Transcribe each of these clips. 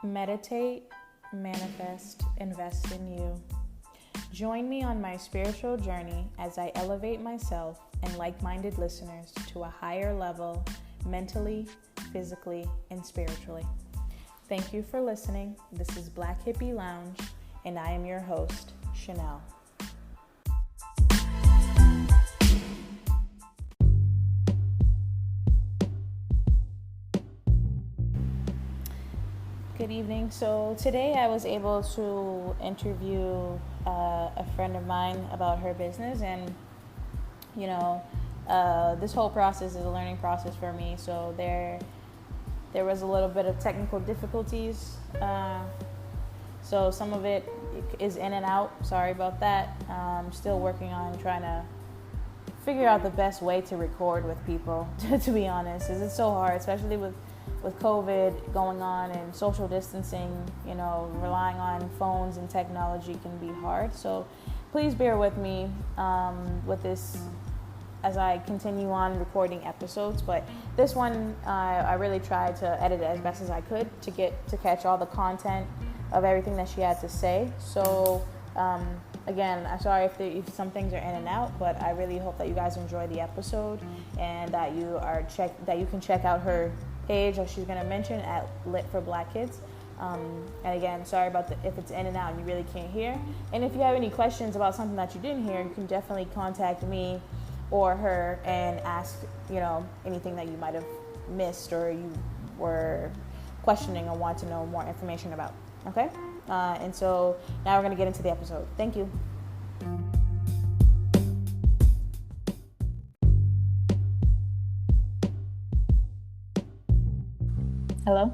Meditate, manifest, invest in you. Join me on my spiritual journey as I elevate myself and like-minded listeners to a higher level mentally, physically, and spiritually. Thank you for listening. This is Black Hippie Lounge, and I am your host, Chanel. Good evening. So today I was able to interview a friend of mine about her business, and this whole process is a learning process for me. So there was a little bit of technical difficulties. So some of it is in and out. Sorry about that. I'm still working on trying to figure out the best way to record with people. To be honest, 'cause it's so hard, especially with COVID going on and social distancing. Relying on phones and technology can be hard. So please bear with me with this as I continue on recording episodes. But this one, I really tried to edit it as best as I could to catch all the content of everything that she had to say. So again, I'm sorry if some things are in and out, but I really hope that you guys enjoy the episode and that you can check out her page, or she's going to mention, at litforblackkids. And again, sorry about if it's in and out and you really can't hear. And if you have any questions about something that you didn't hear, you can definitely contact me or her and ask, anything that you might have missed or you were questioning or want to know more information about. Okay? And so now we're going to get into the episode. Thank you. Hello?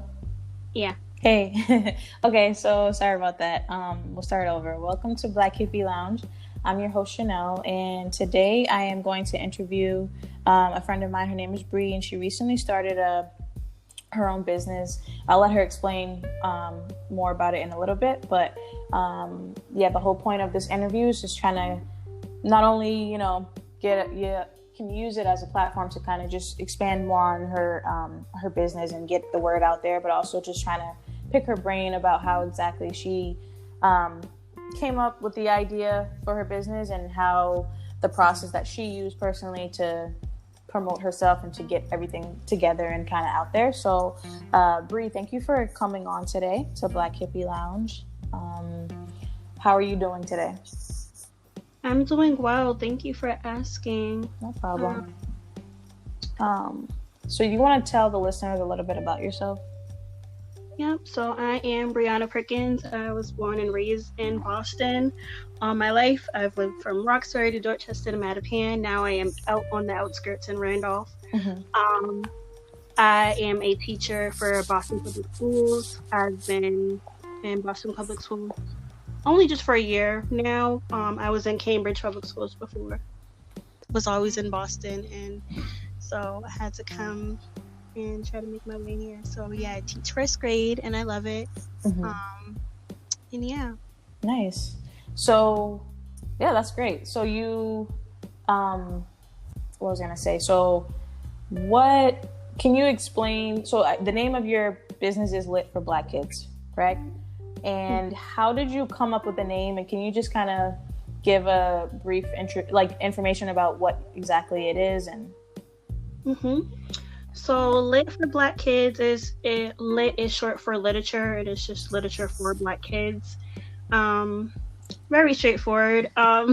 Yeah. Hey. Okay, so sorry about that. We'll start over. Welcome to Black Hippie Lounge. I'm your host, Chanel, and today I am going to interview a friend of mine. Her name is Bree, and she recently started her own business. I'll let her explain more about it in a little bit, but the whole point of this interview is just trying to not only, can use it as a platform to kind of just expand more on her business and get the word out there, but also just trying to pick her brain about how exactly she came up with the idea for her business and how the process that she used personally to promote herself and to get everything together and kind of out there. So Bree, thank you for coming on today to Black Hippie Lounge. How are you doing today? I'm doing well. Thank you for asking. No problem. So you want to tell the listeners a little bit about yourself? Yep. So I am Brianna Perkins. I was born and raised in Boston. All my life, I've lived from Roxbury to Dorchester to Mattapan. Now I am out on the outskirts in Randolph. Mm-hmm. I am a teacher for Boston Public Schools. I've been in Boston Public Schools only just for a year now. I was in Cambridge Public Schools before. Was always in Boston, and so I had to come and try to make my way here. So yeah, I teach first grade, and I love it. Mm-hmm. And yeah. Nice. So yeah, that's great. So you, what was I gonna say? So what can you explain? So the name of your business is Lit for Black Kids, correct? And how did you come up with the name? And can you just kind of give a brief information about what exactly it is? And So Lit for Black Kids lit is short for literature. It is just literature for Black kids. Very straightforward. But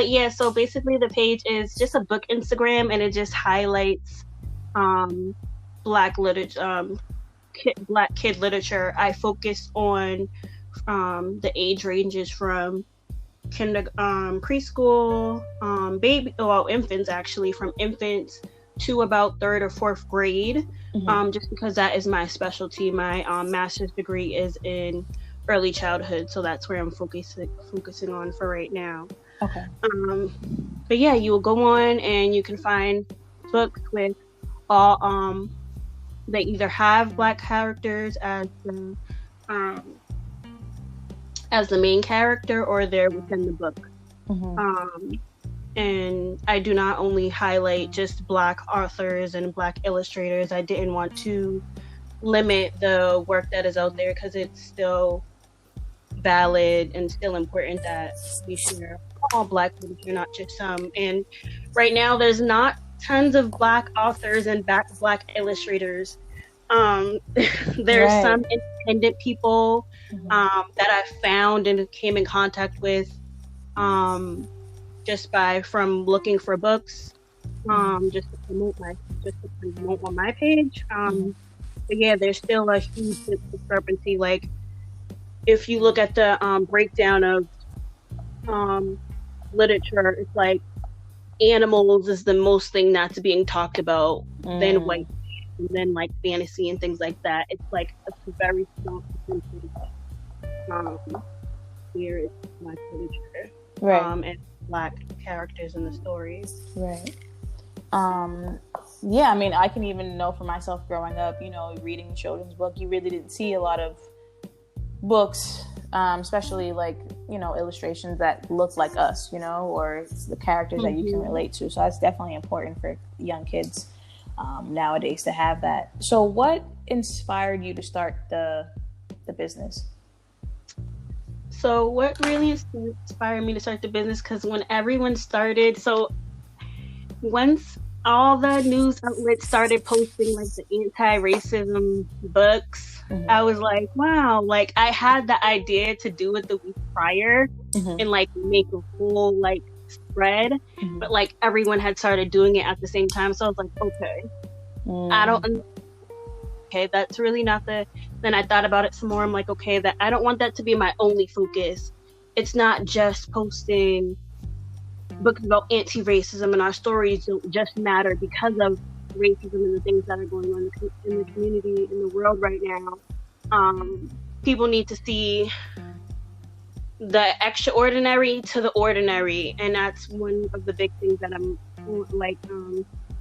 yeah, so basically the page is just a book Instagram, and it just highlights Black literature. Black kid literature. I focus on the age ranges from preschool, infants, actually, from infants to about 3rd or 4th grade. Just because that is my specialty. My master's degree is in early childhood, so that's where I'm focusing on for right now. Okay. But yeah, you will go on and you can find books with all they either have Black characters as the main character, or they're within the book. And I do not only highlight just Black authors and Black illustrators. I didn't want to limit the work that is out there, because it's still valid and still important that we share all Black literature, not just some. And right now, there's not tons of Black authors and Black illustrators. There's some independent people that I found and came in contact with just from looking for books, just to promote on my page. But yeah, there's still a huge discrepancy. Like, if you look at the breakdown of literature, it's like animals is the most thing that's being talked about, then white, and then like fantasy and things like that. It's like a very small percentage here is Black literature, and Black characters in the stories. Right. Yeah, I mean, I can even know for myself growing up, you know, reading a children's book, you really didn't see a lot of books, especially like, you know, illustrations that look like us, you know, or it's the characters that you can relate to. So that's definitely important for young kids nowadays to have that. So what inspired you to start the business? So what really inspired me to start the business, because when everyone started, so once all the news outlets started posting like the anti-racism books, I was like, wow, like I had the idea to do it the week prior and like make a full like spread, but like everyone had started doing it at the same time. So I was like, okay, that's really not the. Then I thought about it some more. I'm like, okay, that I don't want that to be my only focus. It's not just posting books about anti-racism, and our stories don't just matter because of racism and the things that are going on in the community, in the world right now. People need to see the extraordinary to the ordinary, and that's one of the big things that I'm like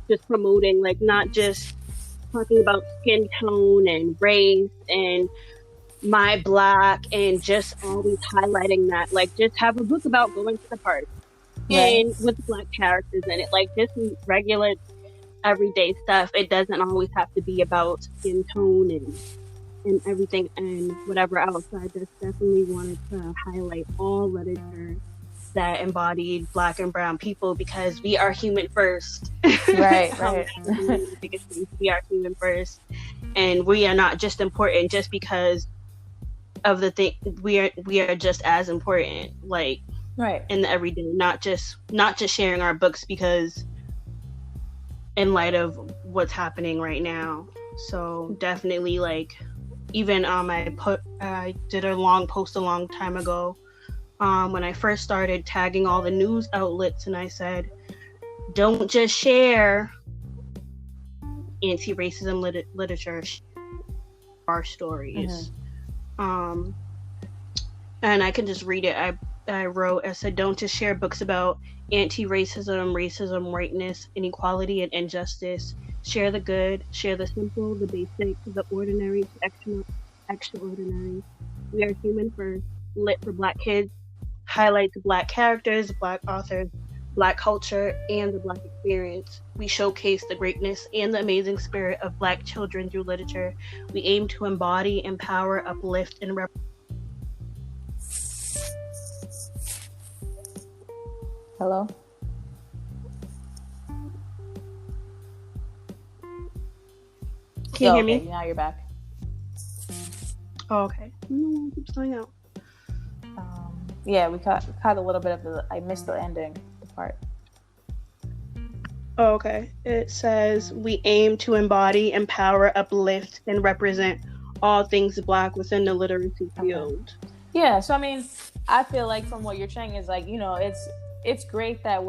just promoting, like not just talking about skin tone and race and my Black and just always highlighting that. Like, just have a book about going to the park and with Black characters in it, like just regular everyday stuff. It doesn't always have to be about skin tone and everything and whatever else. So I just definitely wanted to highlight all literature that embodied Black and brown people, because we are human first. Right. We are human first, and we are not just important just because of the thing. We are just as important, like in the everyday, not just sharing our books because in light of what's happening right now. So definitely, like, even I did a long post a long time ago when I first started tagging all the news outlets, and I said, don't just share anti-racism literature, our stories. And I can just read it. I said, don't just share books about anti-racism, racism, whiteness, inequality, and injustice. Share the good, share the simple, the basic, the ordinary, the extraordinary. We are human first. Lit for Black kids highlights Black characters, Black authors, Black culture, and the Black experience. We showcase the greatness and the amazing spirit of Black children through literature. We aim to embody, empower, uplift, and Hello? Can you hear me? Now you're back. Oh, okay. No, it keeps going out. Yeah, we caught a little bit of I missed the ending part. Oh, okay. It says, we aim to embody, empower, uplift, and represent all things Black within the literacy field. Yeah, so I mean, I feel like from what you're saying is like, you know, it's great that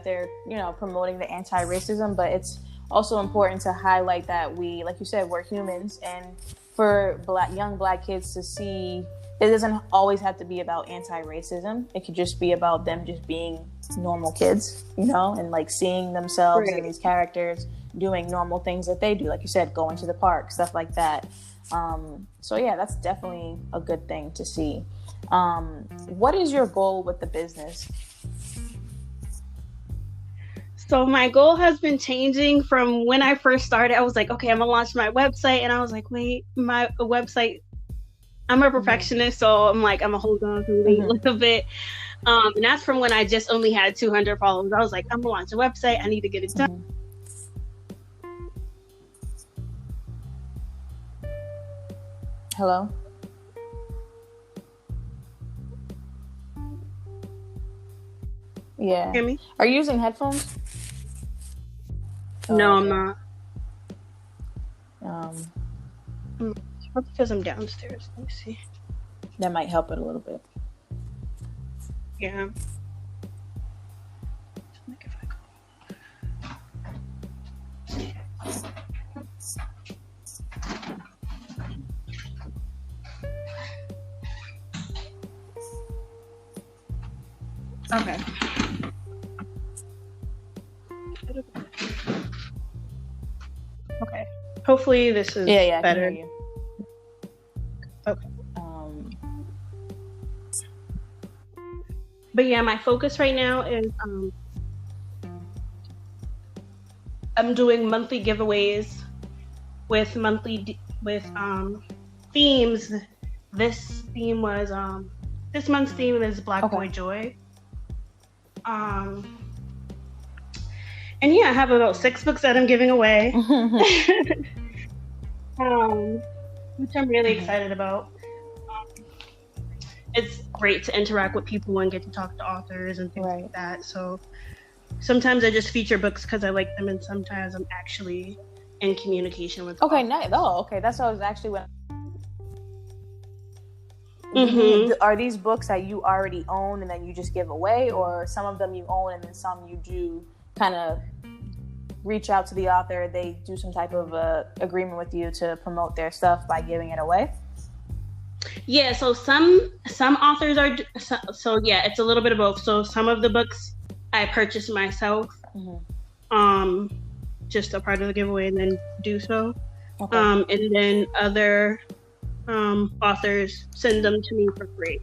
they're, you know, promoting the anti-racism, but it's also important to highlight that we, like you said, we're humans, and for young Black kids to see, it doesn't always have to be about anti-racism. It could just be about them just being normal kids, you know, and like seeing themselves in these characters doing normal things that they do, like you said, going to the park, stuff like that. So yeah, that's definitely a good thing to see. What is your goal with the business? So my goal has been changing from when I first started. I was like, okay, I'm gonna launch my website, and I was like, wait, my website. I'm a perfectionist, so I'm like, I'm gonna hold on and wait a little bit. And that's from when I just only had 200 followers. I was like, I'm gonna launch a website. I need to get it done. Hello? Yeah. Hear me? Are you using headphones? No, I'm not. Because I'm downstairs. Let me see. That might help it a little bit. Yeah. Okay. Okay. Hopefully this is better. I can hear you. Okay. But yeah, my focus right now is I'm doing monthly giveaways with themes. This theme was this month's theme is Black Boy Joy. And yeah, I have about 6 books that I'm giving away. Which I'm really excited about. It's great to interact with people and get to talk to authors and things like that. So sometimes I just feature books because I like them, and sometimes I'm actually in communication with authors. Nice. Oh, okay. That's what I was actually when. Are these books that you already own and then you just give away, or some of them you own and then some you do kind of reach out to the author, they do some type of agreement with you to promote their stuff by giving it away? Yeah, so some authors are so yeah, it's a little bit of both. So some of the books I purchased myself, just a part of the giveaway, and then do so. And then other authors send them to me for free.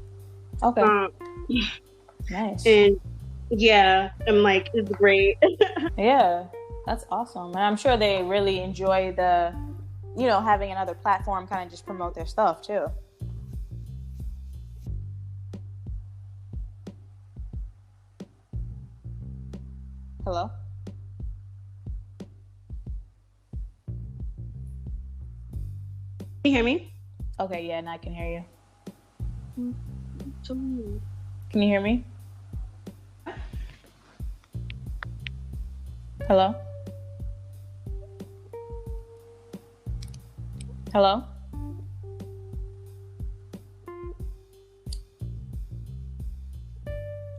Nice. And yeah, I'm like, it's great. Yeah, that's awesome. And I'm sure they really enjoy the, having another platform kind of just promote their stuff too. Hello? Can you hear me? Okay, yeah, now I can hear you. Can you hear me? Hello? Hello?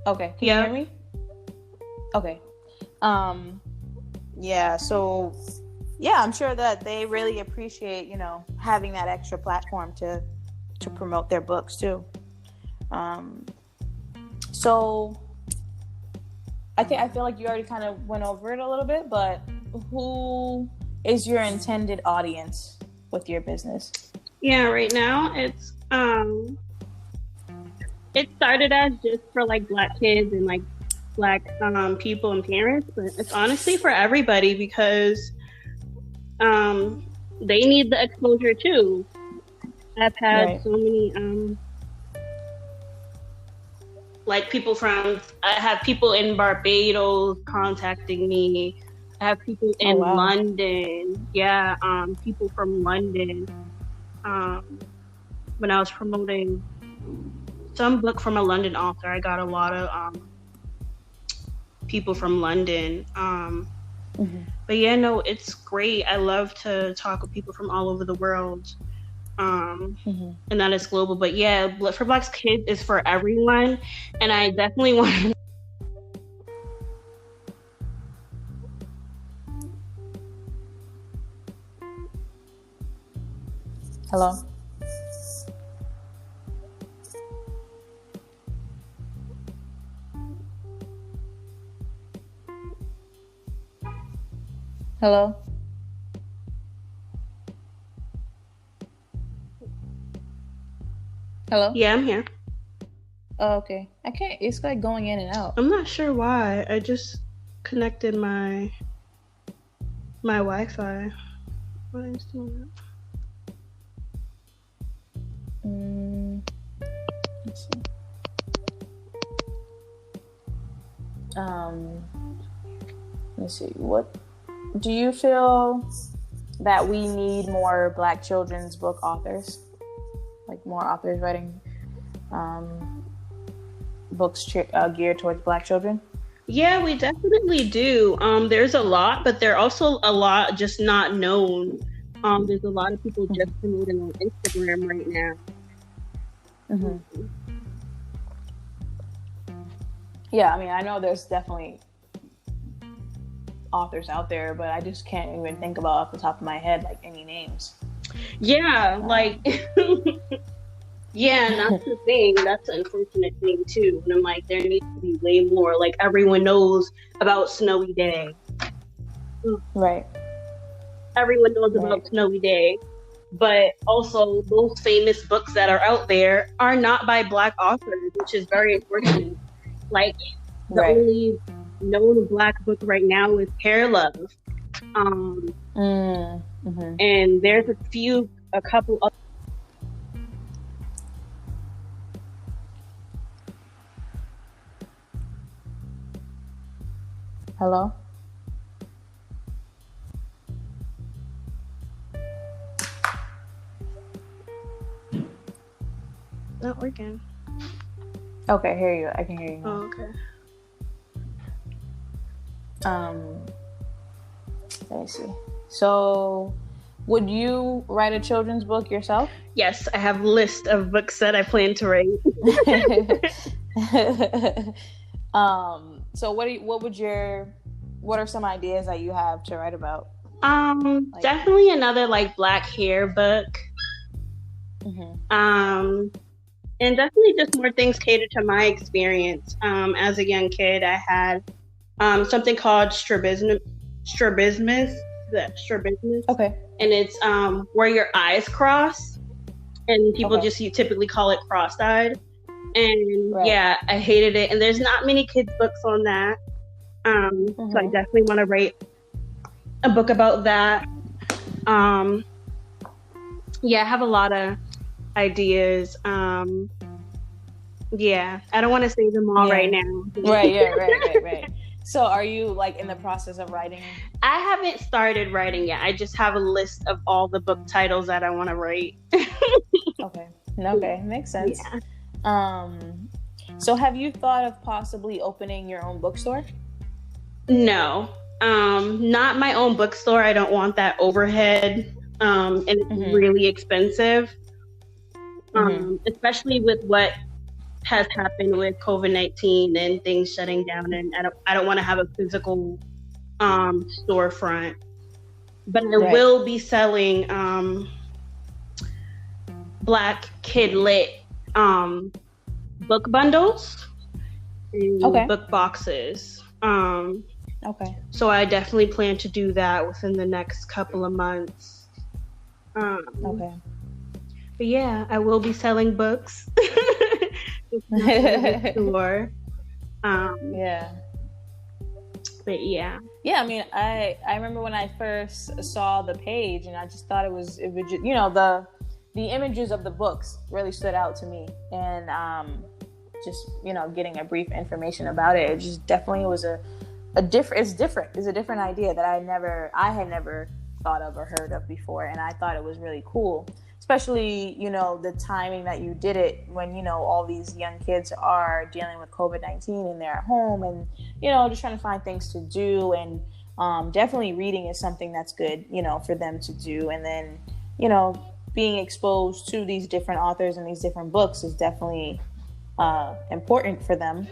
Okay, can you hear me? Okay. Yeah, so yeah, I'm sure that they really appreciate, having that extra platform to promote their books too. So I feel like you already kind of went over it a little bit, but who is your intended audience with your business? Yeah, right now it started as just for like Black kids and like Black people and parents, but it's honestly for everybody because they need the exposure too. I've had so many like I have people in Barbados contacting me. I have people in London. Yeah, people from London. When I was promoting some book from a London author, I got a lot of people from London. But yeah, no, it's great. I love to talk with people from all over the world. And that is global. But yeah, Lit for Black Kids is for everyone. And I definitely want Hello? Hello? Hello? Yeah, I'm here. Oh, okay. I can't. It's like going in and out. I'm not sure why. connected my Wi-Fi. Why is doing Let's see. Let's see. What do you feel that we need more Black children's book authors? Like more authors writing books geared towards Black children? Yeah, we definitely do. There's a lot, but there are also a lot just not known. There's a lot of people just promoting on Instagram right now. Mm-hmm. Yeah, I mean, I know there's definitely authors out there, but I just can't even think about off the top of my head like any names. Yeah, like yeah, and that's the thing. That's an unfortunate thing too. And I'm like, there needs to be way more. Like everyone knows about Snowy Day. Right. Everyone knows about Snowy Day. But also those famous books that are out there are not by Black authors, which is very unfortunate. Like the only known Black book right now is Hair Love. And there's a couple of Hello? Not working. Okay, hear you. I can hear you now. Oh, okay. Let me see. So, would you write a children's book yourself? Yes, I have a list of books that I plan to write. So what are some ideas that you have to write about? Definitely another like Black hair book. And definitely just more things catered to my experience. As a young kid, I had something called strabismus. Okay. And it's where your eyes cross, and people you typically call it cross-eyed. And yeah, I hated it. And there's not many kids books on that. So I definitely want to write a book about that. Yeah, I have a lot of ideas. Yeah, I don't want to say them all right now. Right. So are you like in the process of writing? I haven't started writing yet. I just have a list of all the book titles that I want to write. Okay, makes sense. Yeah. So have you thought of possibly opening your own bookstore? No, not my own bookstore. I don't want that overhead, and it's really expensive, especially with what has happened with COVID-19 and things shutting down. And I don't want to have a physical storefront, but I will be selling Black Kid Lit book bundles and book boxes. So I definitely plan to do that within the next couple of months. But yeah, I will be selling books. Store. But yeah. Yeah, I mean, I remember when I first saw the page, and I just thought it would just, the images of the books really stood out to me, and just getting a brief information about it, it just definitely was it's a different idea that I had never thought of or heard of before, and I thought it was really cool, especially the timing that you did it when all these young kids are dealing with COVID-19 and they're at home and just trying to find things to do, and definitely reading is something that's good for them to do, and then being exposed to these different authors and these different books is definitely important for them.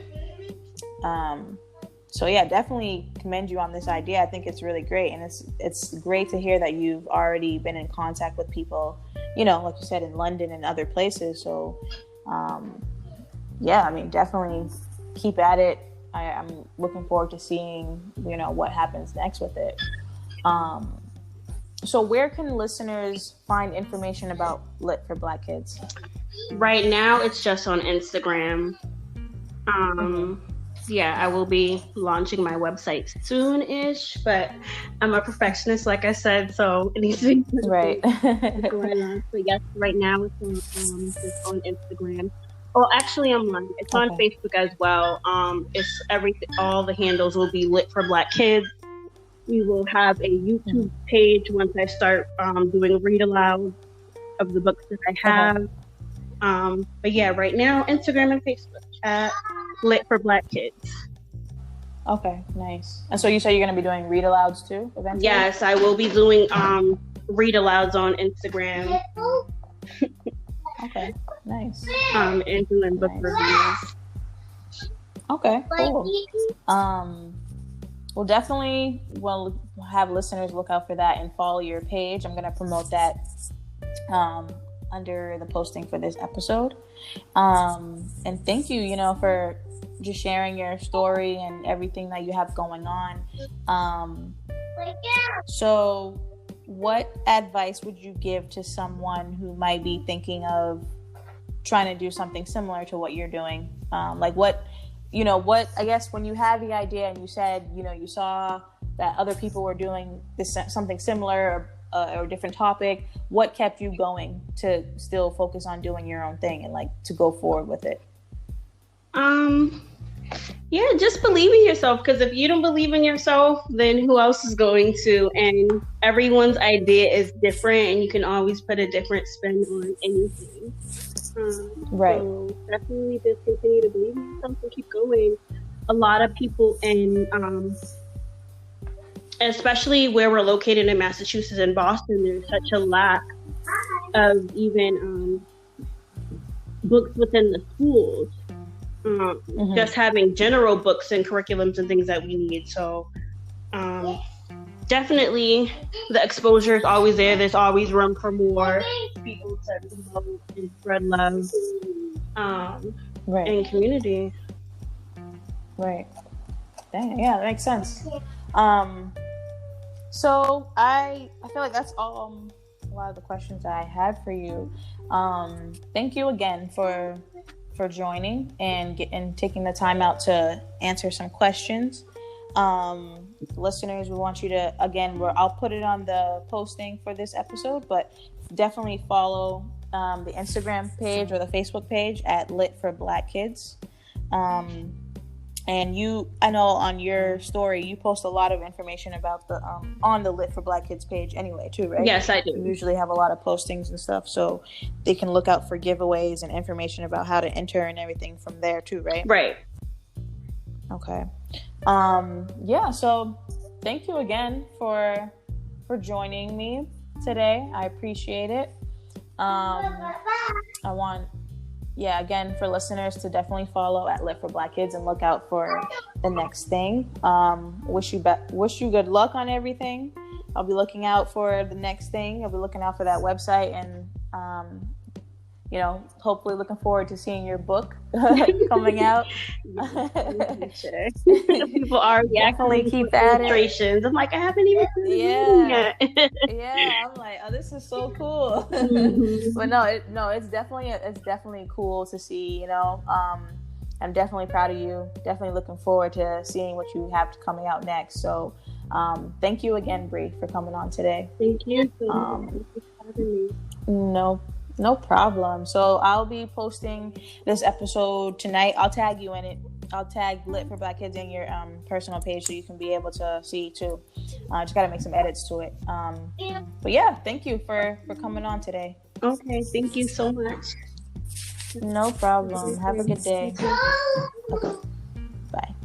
So yeah, definitely commend you on this idea. I think it's really great, and it's great to hear that you've already been in contact with people, like you said, in London and other places. So yeah, I mean, definitely keep at it. I'm looking forward to seeing what happens next with it. So where can listeners find information about Lit for Black Kids? Right now, it's just on Instagram. yeah, I will be launching my website soon-ish, but I'm a perfectionist, like I said, so it needs to be Right. before I launch. But yes, right now it's just on Instagram. Oh, actually, I'm lying. It's on Okay. Facebook as well. It's everything. All the handles will be Lit for Black Kids. We will have a YouTube page once I start doing read aloud of the books that I have. But yeah, right now, Instagram and Facebook at Lit for Black Kids. Okay, nice. And so you say you're going to be doing read alouds too eventually? Yes, I will be doing read alouds on Instagram. Okay, nice. And doing book reviews. Okay, cool. We'll definitely have listeners look out for that and follow your page. I'm going to promote that under the posting for this episode. And thank you, for just sharing your story and everything that you have going on. So what advice would you give to someone who might be thinking of trying to do something similar to what you're doing? What I guess when you have the idea and you said, you saw that other people were doing something similar or a different topic, what kept you going to still focus on doing your own thing and to go forward with it? Yeah, just believe in yourself, because if you don't believe in yourself, then who else is going to? And everyone's idea is different, and you can always put a different spin on anything. Right. So definitely just continue to believe in yourself and keep going. A lot of people especially where we're located in Massachusetts and Boston, there's such a lack of even books within the schools. Just having general books and curriculums and things that we need. So definitely the exposure is always there. There's always room for more people to promote and spread love Right. in community. Right. Dang, yeah, that makes sense. So I feel like that's all a lot of the questions I had for you. Thank you again for joining and taking the time out to answer some questions. Listeners, we want you to, again, I'll put it on the posting for this episode, but definitely follow the Instagram page or the Facebook page at Lit for Black Kids. And I know on your story, you post a lot of information about the on the Lit for Black Kids page anyway, too, right? Yes, I do. You usually have a lot of postings and stuff, so they can look out for giveaways and information about how to enter and everything from there, too, right? Right. Okay. Yeah, so thank you again for joining me today. I appreciate it. I want... again, for listeners to definitely follow at Lit for Black Kids and look out for the next thing. Wish you good luck on everything. I'll be looking out for the next thing. I'll be looking out for that website and, hopefully looking forward to seeing your book coming out. Sure. People are definitely keep at it. I'm like, I haven't even seen it yet. Yeah, I'm like, oh, this is so cool. But it's definitely cool to see. I'm definitely proud of you. Definitely looking forward to seeing what you have coming out next. So, thank you again, Bree, for coming on today. Thank you. Thank you for having me. No problem. So I'll be posting this episode tonight. I'll tag you in it. I'll tag Lit for Black Kids in your personal page so you can be able to see too. Just gotta make some edits to it. But yeah, thank you for coming on today. Okay, thank you so much. No problem. Have a good day. Okay. Bye.